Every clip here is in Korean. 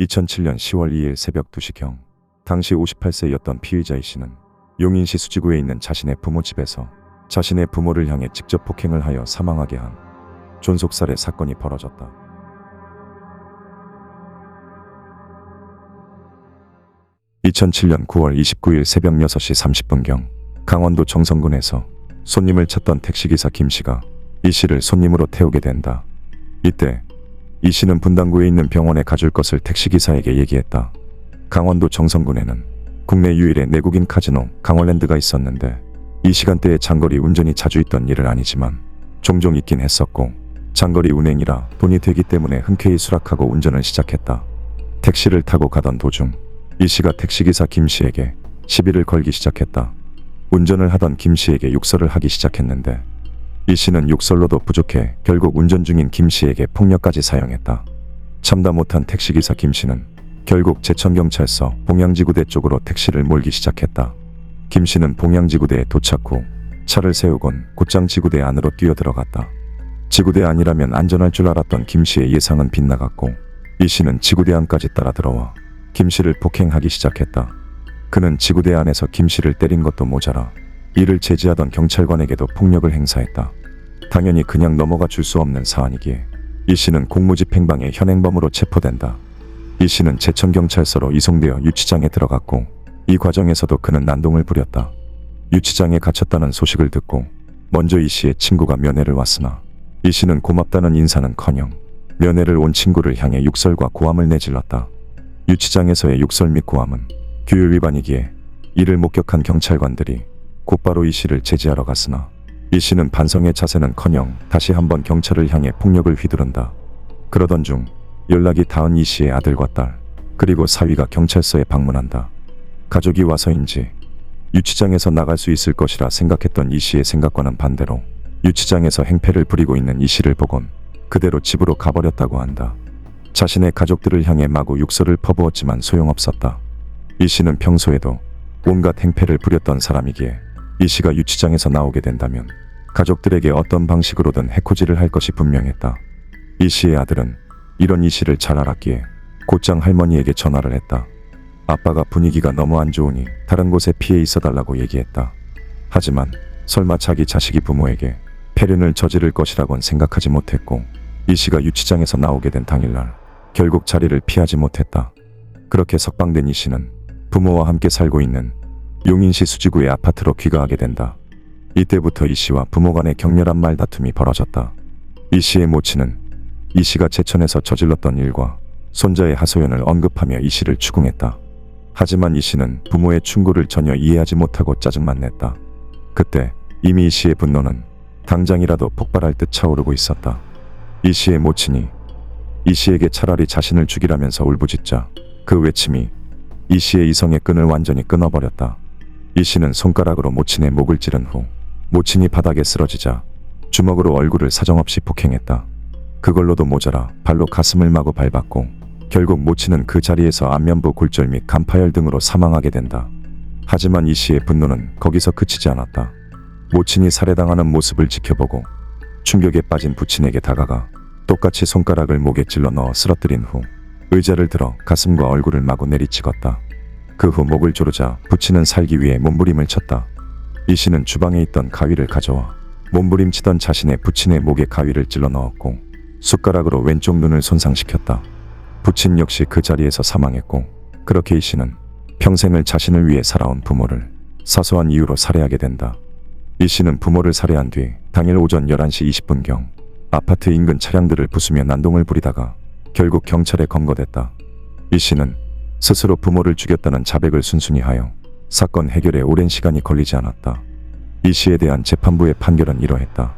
2007년 10월 2일 새벽 2시경, 당시 58세였던 피의자 이 씨는 용인시 수지구에 있는 자신의 부모 집에서 자신의 부모를 향해 직접 폭행을 하여 사망하게 한 존속살해 사건이 벌어졌다. (2007년 9월 29일) 새벽 6시 30분경 강원도 정선군에서 손님을 찾던 택시기사 김 씨가 이 씨를 손님으로 태우게 된다. 이때 이 씨는 분당구에 있는 병원에 가줄 것을 택시기사에게 얘기했다. 강원도 정선군에는 국내 유일의 내국인 카지노 강월랜드가 있었는데 이 시간대에 장거리 운전이 자주 있던 일은 아니지만 종종 있긴 했었고, 장거리 운행이라 돈이 되기 때문에 흔쾌히 수락하고 운전을 시작했다. 택시를 타고 가던 도중 이 씨가 택시기사 김 씨에게 시비를 걸기 시작했다. 운전을 하던 김 씨에게 욕설을 하기 시작했는데 이 씨는 욕설로도 부족해 결국 운전 중인 김 씨에게 폭력까지 사용했다. 참다 못한 택시기사 김 씨는 결국 제천경찰서 봉양지구대 쪽으로 택시를 몰기 시작했다. 김 씨는 봉양지구대에 도착 후 차를 세우곤 곧장 지구대 안으로 뛰어들어갔다. 지구대 안이라면 안전할 줄 알았던 김 씨의 예상은 빗나갔고, 이 씨는 지구대 안까지 따라 들어와 김 씨를 폭행하기 시작했다. 그는 지구대 안에서 김 씨를 때린 것도 모자라 이를 제지하던 경찰관에게도 폭력을 행사했다. 당연히 그냥 넘어가 줄 수 없는 사안이기에 이 씨는 공무집행방해 현행범으로 체포된다. 이 씨는 제천경찰서로 이송되어 유치장에 들어갔고, 이 과정에서도 그는 난동을 부렸다. 유치장에 갇혔다는 소식을 듣고 먼저 이 씨의 친구가 면회를 왔으나 이 씨는 고맙다는 인사는커녕 면회를 온 친구를 향해 욕설과 고함을 내질렀다. 유치장에서의 욕설 및 고함은 규율 위반이기에 이를 목격한 경찰관들이 곧바로 이 씨를 제지하러 갔으나 이 씨는 반성의 자세는커녕 다시 한번 경찰을 향해 폭력을 휘두른다. 그러던 중 연락이 닿은 이 씨의 아들과 딸, 그리고 사위가 경찰서에 방문한다. 가족이 와서인지 유치장에서 나갈 수 있을 것이라 생각했던 이 씨의 생각과는 반대로 유치장에서 행패를 부리고 있는 이 씨를 보곤 그대로 집으로 가버렸다고 한다. 자신의 가족들을 향해 마구 욕설을 퍼부었지만 소용없었다. 이 씨는 평소에도 온갖 행패를 부렸던 사람이기에 이 씨가 유치장에서 나오게 된다면 가족들에게 어떤 방식으로든 해코지를 할 것이 분명했다. 이 씨의 아들은 이런 이 씨를 잘 알았기에 곧장 할머니에게 전화를 했다. 아빠가 분위기가 너무 안 좋으니 다른 곳에 피해 있어달라고 얘기했다. 하지만 설마 자기 자식이 부모에게 폐륜을 저지를 것이라곤 생각하지 못했고, 이 씨가 유치장에서 나오게 된 당일날 결국 자리를 피하지 못했다. 그렇게 석방된 이 씨는 부모와 함께 살고 있는 용인시 수지구의 아파트로 귀가하게 된다. 이때부터 이 씨와 부모 간의 격렬한 말다툼이 벌어졌다. 이 씨의 모친은 이 씨가 제천에서 저질렀던 일과 손자의 하소연을 언급하며 이 씨를 추궁했다. 하지만 이 씨는 부모의 충고를 전혀 이해하지 못하고 짜증만 냈다. 그때 이미 이 씨의 분노는 당장이라도 폭발할 듯 차오르고 있었다. 이 씨의 모친이 이 씨에게 차라리 자신을 죽이라면서 울부짖자 그 외침이 이 씨의 이성의 끈을 완전히 끊어버렸다. 이 씨는 손가락으로 모친의 목을 찌른 후 모친이 바닥에 쓰러지자 주먹으로 얼굴을 사정없이 폭행했다. 그걸로도 모자라 발로 가슴을 마구 밟았고 결국 모친은 그 자리에서 안면부 골절 및 간파열 등으로 사망하게 된다. 하지만 이 씨의 분노는 거기서 그치지 않았다. 모친이 살해당하는 모습을 지켜보고 충격에 빠진 부친에게 다가가 똑같이 손가락을 목에 찔러 넣어 쓰러뜨린 후 의자를 들어 가슴과 얼굴을 마구 내리찍었다. 그 후 목을 조르자 부친은 살기 위해 몸부림을 쳤다. 이 씨는 주방에 있던 가위를 가져와 몸부림치던 자신의 부친의 목에 가위를 찔러 넣었고 숟가락으로 왼쪽 눈을 손상시켰다. 부친 역시 그 자리에서 사망했고, 그렇게 이 씨는 평생을 자신을 위해 살아온 부모를 사소한 이유로 살해하게 된다. 이 씨는 부모를 살해한 뒤 당일 오전 11시 20분경 아파트 인근 차량들을 부수며 난동을 부리다가 결국 경찰에 검거됐다. 이 씨는 스스로 부모를 죽였다는 자백을 순순히 하여 사건 해결에 오랜 시간이 걸리지 않았다. 이 씨에 대한 재판부의 판결은 이러했다.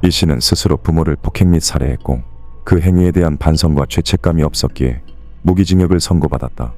이 씨는 스스로 부모를 폭행 및 살해했고 그 행위에 대한 반성과 죄책감이 없었기에 무기징역을 선고받았다.